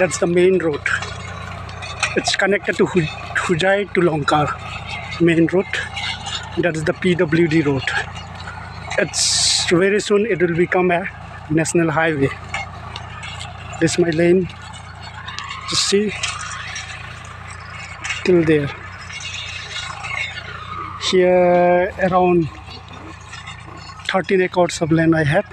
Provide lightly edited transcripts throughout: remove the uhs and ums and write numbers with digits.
That's the main road. It's connected to Hujai to Lonkar main road. That's the PWD road. It's very soon it will become a national highway. This is my lane. Just see till there. Here around 13 acres of land I have.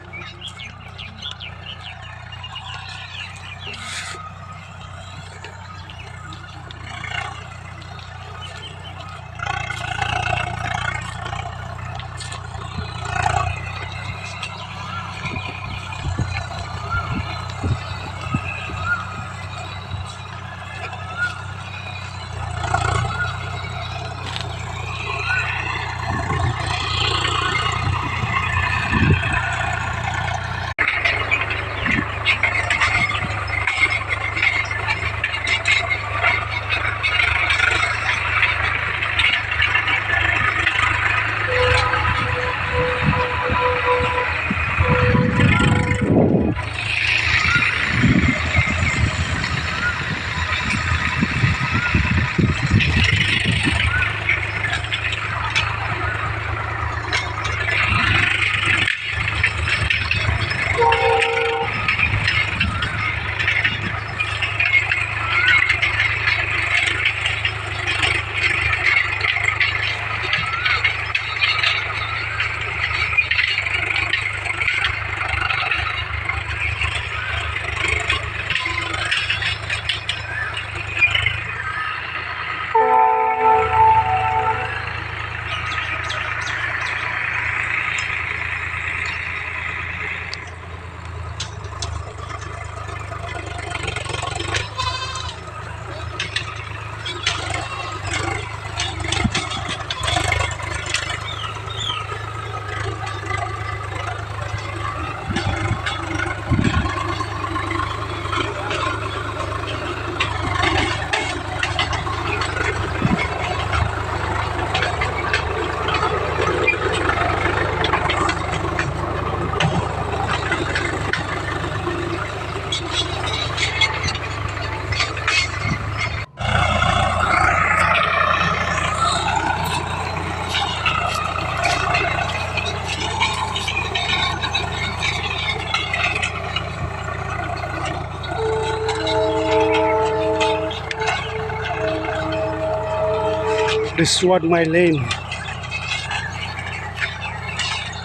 This is what my lane.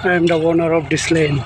I am the owner of this lane.